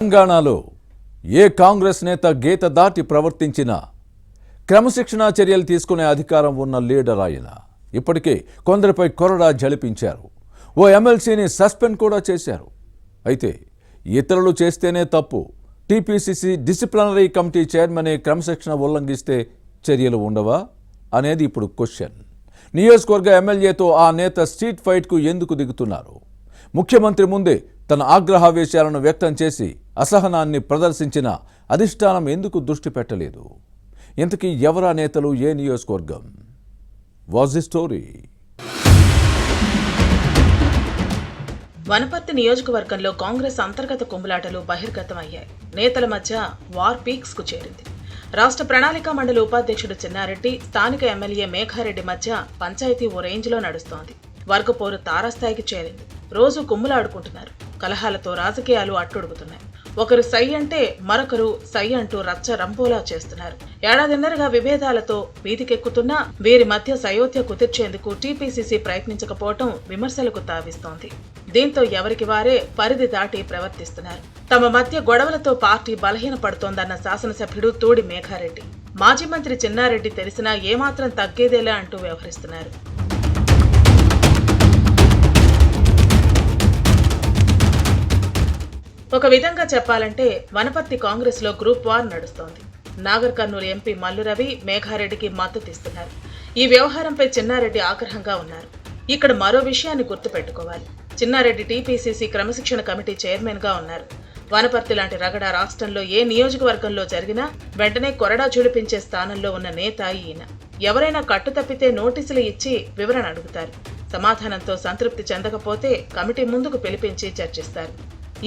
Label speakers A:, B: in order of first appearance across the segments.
A: తెలంగాణలో ఏ కాంగ్రెస్ నేత గీత దాటి ప్రవర్తించినా క్రమశిక్షణా చర్యలు తీసుకునే అధికారం ఉన్న లీడర్ ఆయన. ఇప్పటికే కొందరిపై కొరడా జలిపించారు. ఓ ఎమ్మెల్సీని సస్పెండ్ కూడా చేశారు. అయితే ఇతరులు చేస్తేనే తప్పు, టీపీసీసీ డిసిప్లినరీ కమిటీ చైర్మన్ క్రమశిక్షణ ఉల్లంఘిస్తే చర్యలు ఉండవా అనేది ఇప్పుడు క్వశ్చన్. నియోజకవర్గ ఎమ్మెల్యేతో ఆ నేత స్ట్రీట్ ఫైట్కు ఎందుకు దిగుతున్నారు? ముఖ్యమంత్రి ముందే తన ఆగ్రహావేశాలను వ్యక్తం చేసి అసహనాన్ని ప్రదర్శించిన అధిష్టానం ఎందుకు దృష్టి పెట్టలేదు? ఇంతకీ ఎవరా నేతలు, ఏ నియోజకవర్గం? Was the story?
B: వనపర్తి నియోజకవర్గంలో కాంగ్రెస్ అంతర్గత కుమ్ములాటలు బహిర్గతమయ్యాయి. నేతల మధ్య వార్ పీక్స్ కు చేరింది. రాష్ట్ర ప్రణాళిక మండలి ఉపాధ్యక్షుడు చిన్నారెడ్డి, స్థానిక ఎమ్మెల్యే మేఘారెడ్డి మధ్య పంచాయతీ ఓ రేంజ్లో నడుస్తోంది. వర్గపోరు తారాస్థాయికి చేరింది. రోజు కుమ్ములాడుకుంటున్నారు. కలహాలతో రాజకీయాలు అట్టుడుగుతున్నాయి. ఒకరు సై అంటే మరొకరు సై అంటూ రచ్చ రంపోలా చేస్తున్నారు. ఏడాదిన్నరగా విభేదాలతో వీధికెక్కుతున్నా వీరి మధ్య సయోధ్య కుదిర్చేందుకు టీపీసీసీ ప్రయత్నించకపోవటం విమర్శలకు తావిస్తోంది. దీంతో ఎవరికి వారే పరిధి దాటి ప్రవర్తిస్తున్నారు. తమ మధ్య గొడవలతో పార్టీ బలహీనపడుతోందన్న శాసనసభ్యుడు తూడి మేఘారెడ్డి, మాజీ మంత్రి చిన్నారెడ్డి తెలిసినా ఏమాత్రం తగ్గేదేలా అంటూ వ్యవహరిస్తున్నారు. ఒక విధంగా చెప్పాలంటే వనపర్తి కాంగ్రెస్ లో గ్రూప్ వార్ నడుస్తోంది. నాగర్ కర్నూలు ఎంపీ మల్లు రవి మేఘారెడ్డికి మద్దతిస్తున్నారు. ఈ వ్యవహారంపై చిన్నారెడ్డి ఆగ్రహంగా ఉన్నారు. ఇక్కడ మరో విషయాన్ని గుర్తుపెట్టుకోవాలి. చిన్నారెడ్డి టీపీసీసీ క్రమశిక్షణ కమిటీ చైర్మన్ గా ఉన్నారు. వనపర్తి లాంటి రగడ రాష్ట్రంలో ఏ నియోజకవర్గంలో జరిగినా వెంటనే కొరడా జుడిపించే స్థానంలో ఉన్న నేత ఈయన. ఎవరైనా కట్టు తప్పితే నోటీసులు ఇచ్చి వివరణ అడుగుతారు. సమాధానంతో సంతృప్తి చెందకపోతే కమిటీ ముందుకు పిలిపించి చర్చిస్తారు.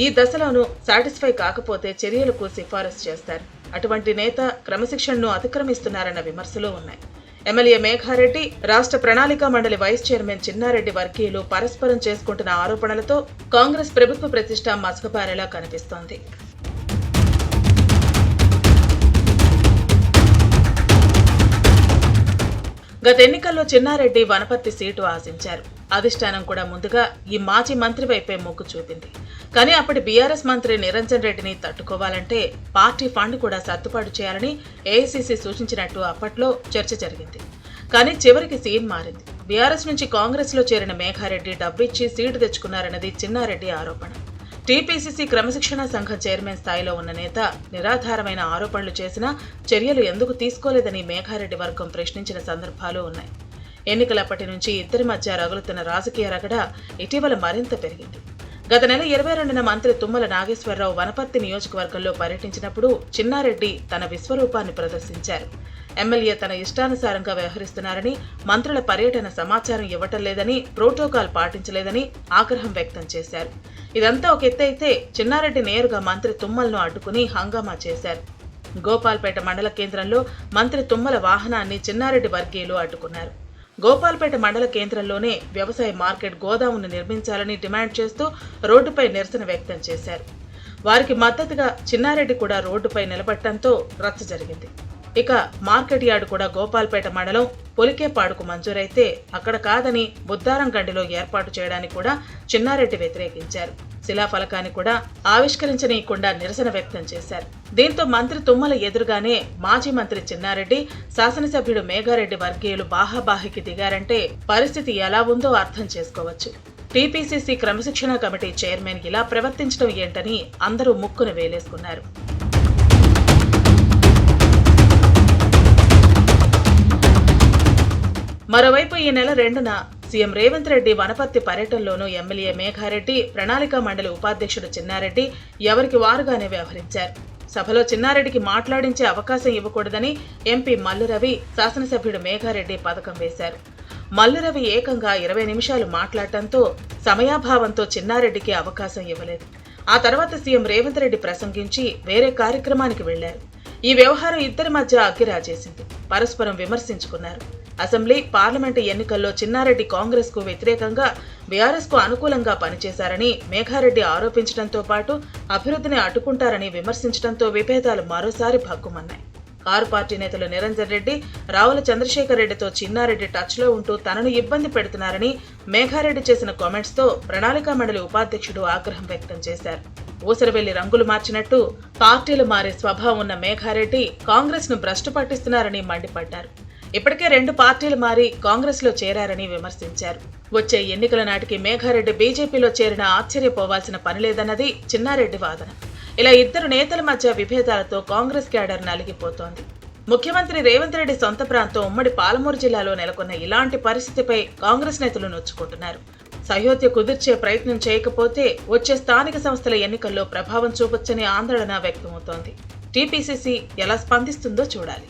B: ఈ దశలోనూ సాటిస్ఫై కాకపోతే చర్యలకు సిఫారసు చేస్తారు. అటువంటి నేత క్రమశిక్షణను అతిక్రమిస్తున్నారన్న విమర్శలు ఉన్నాయి. ఎమ్మెల్యే మేఘారెడ్డి, రాష్ట్ర ప్రణాళిక మండలి వైస్ చైర్మన్ చిన్నారెడ్డి వర్గీయులు పరస్పరం చేసుకుంటున్న ఆరోపణలతో కాంగ్రెస్ ప్రభుత్వ ప్రతిష్ట మసకబారేలా కనిపిస్తోంది. గత ఎన్నికల్లో చిన్నారెడ్డి వనపర్తి సీటు ఆశించారు. అధిష్టానం కూడా ముందుగా ఈ మాజీ మంత్రి వైపే మొగ్గు చూపింది. కానీ అప్పటి బీఆర్ఎస్ మంత్రి నిరంజన్ రెడ్డిని తట్టుకోవాలంటే పార్టీ ఫండ్ కూడా సర్దుబాటు చేయాలని ఏఐసీసీ సూచించినట్టు అప్పట్లో చర్చ జరిగింది. కానీ చివరికి సీన్ మారింది. బీఆర్ఎస్ నుంచి కాంగ్రెస్ లో చేరిన మేఘారెడ్డి డబ్బిచ్చి సీటు తెచ్చుకున్నారన్నది చిన్నారెడ్డి ఆరోపణ. టీపీసీసీ క్రమశిక్షణ సంఘం చైర్మన్ స్థాయిలో ఉన్న నేత నిరాధారమైన ఆరోపణలు చేసినా చర్యలు ఎందుకు తీసుకోలేదని మేఘారెడ్డి వర్గం ప్రశ్నించిన సందర్భాలు ఉన్నాయి. ఎన్నికలప్పటి నుంచి ఇద్దరి మధ్య రగులుతున్న రాజకీయ రగడ ఇటీవల మరింత పెరిగింది. గత నెల 22న మంత్రి తుమ్మల నాగేశ్వరరావు వనపర్తి నియోజకవర్గంలో పర్యటించినప్పుడు చిన్నారెడ్డి తన విశ్వరూపాన్ని ప్రదర్శించారు. ఎమ్మెల్యే తన ఇష్టానుసారంగా వ్యవహరిస్తున్నారని, మంత్రుల పర్యటన సమాచారం ఇవ్వటం లేదని, ప్రోటోకాల్ పాటించలేదని ఆగ్రహం వ్యక్తం చేశారు. ఇదంతా ఒక ఎత్తైతే చిన్నారెడ్డి నేరుగా మంత్రి తుమ్మలను అడ్డుకుని హంగామా చేశారు. గోపాల్పేట మండల కేంద్రంలో మంత్రి తుమ్మల వాహనాన్ని చిన్నారెడ్డి వర్గీయులు అడ్డుకున్నారు. గోపాల్పేట మండల కేంద్రంలోనే వ్యవసాయ మార్కెట్ గోదామును నిర్మించాలని డిమాండ్ చేస్తూ రోడ్డుపై నిరసన వ్యక్తం చేశారు. వారికి మద్దతుగా చిన్నారెడ్డి కూడా రోడ్డుపై నిలబడటంతో రచ్చ జరిగింది. ఇక మార్కెట్ యార్డు కూడా గోపాల్పేట మండలం పొలికేపాడుకు మంజూరైతే అక్కడ కాదని బుద్దారం గండిలో ఏర్పాటు చేయడానికి కూడా చిన్నారెడ్డి వ్యతిరేకించారు. శిలాఫలకాన్ని కూడా ఆవిష్కరించనీయకుండా నిరసన వ్యక్తం చేశారు. దీంతో మంత్రి తుమ్మల ఎదురుగానే మాజీ మంత్రి చిన్నారెడ్డి, శాసనసభ్యుడు మేఘారెడ్డి వర్గీయులు బాహాబాహికి దిగారంటే పరిస్థితి ఎలా ఉందో అర్థం చేసుకోవచ్చు. టీపీసీసీ క్రమశిక్షణ కమిటీ చైర్మన్ ఇలా ప్రవర్తించడం ఏంటని అందరూ ముక్కును వేలేసుకున్నారు. మరోవైపు ఈ నెల 2న సీఎం రేవంత్ రెడ్డి వనపర్తి పర్యటనలోనూ ఎమ్మెల్యే మేఘారెడ్డి, ప్రణాళిక మండలి ఉపాధ్యక్షుడు చిన్నారెడ్డి ఎవరికి వారుగానే వ్యవహరించారు. సభలో చిన్నారెడ్డికి మాట్లాడించే అవకాశం ఇవ్వకూడదని ఎంపీ మల్లు రవి, శాసనసభ్యుడు మేఘారెడ్డి పథకం వేశారు. మల్లు రవి ఏకంగా 20 నిమిషాలు మాట్లాడటంతో సమయాభావంతో చిన్నారెడ్డికి అవకాశం ఇవ్వలేదు. ఆ తర్వాత సీఎం రేవంత్ రెడ్డి ప్రసంగించి వేరే కార్యక్రమానికి వెళ్లారు. ఈ వ్యవహారం ఇద్దరి మధ్య అగ్గిరాజేసింది. పరస్పరం విమర్శించుకున్నారు. అసెంబ్లీ, పార్లమెంటు ఎన్నికల్లో చిన్నారెడ్డి కాంగ్రెస్ కు వ్యతిరేకంగా బీఆర్ఎస్ కు అనుకూలంగా పనిచేశారని మేఘారెడ్డి ఆరోపించడంతో పాటు అభివృద్ధిని అడ్డుకుంటారని విమర్శించడంతో విభేదాలు మరోసారి భగ్గుమన్నాయి. కారు పార్టీ నేతలు నిరంజన్ రెడ్డి, రావుల చంద్రశేఖర్ రెడ్డితో చిన్నారెడ్డి టచ్ లో ఉంటూ తనను ఇబ్బంది పెడుతున్నారని మేఘారెడ్డి చేసిన కామెంట్స్ తో ప్రణాళిక మండలి ఉపాధ్యక్షుడు ఆగ్రహం వ్యక్తం చేశారు. ఊసరవెల్లి రంగులు మార్చినట్టు పార్టీలు మారే స్వభావం ఉన్న మేఘారెడ్డి కాంగ్రెస్ ను భ్రష్టు పట్టిస్తున్నారని మండిపడ్డారు. ఇప్పటికే 2 పార్టీలు మారి కాంగ్రెస్ లో చేరారని విమర్శించారు. వచ్చే ఎన్నికల నాటికి మేఘారెడ్డి బీజేపీలో చేరిన ఆశ్చర్యపోవాల్సిన పనిలేదన్నది చిన్నారెడ్డి వాదన. ఇలా ఇద్దరు నేతల మధ్య విభేదాలతో కాంగ్రెస్ క్యాడర్ నలిగిపోతోంది. ముఖ్యమంత్రి రేవంత్ రెడ్డి సొంత ప్రాంతం ఉమ్మడి పాలమూరు జిల్లాలో నెలకొన్న ఇలాంటి పరిస్థితిపై కాంగ్రెస్ నేతలు నొచ్చుకుంటున్నారు. సహయోధ్య కుదిర్చే ప్రయత్నం చేయకపోతే వచ్చే స్థానిక సంస్థల ఎన్నికల్లో ప్రభావం చూపొచ్చని ఆందోళన వ్యక్తమవుతోంది. టీపీసీసీ ఎలా స్పందిస్తుందో చూడాలి.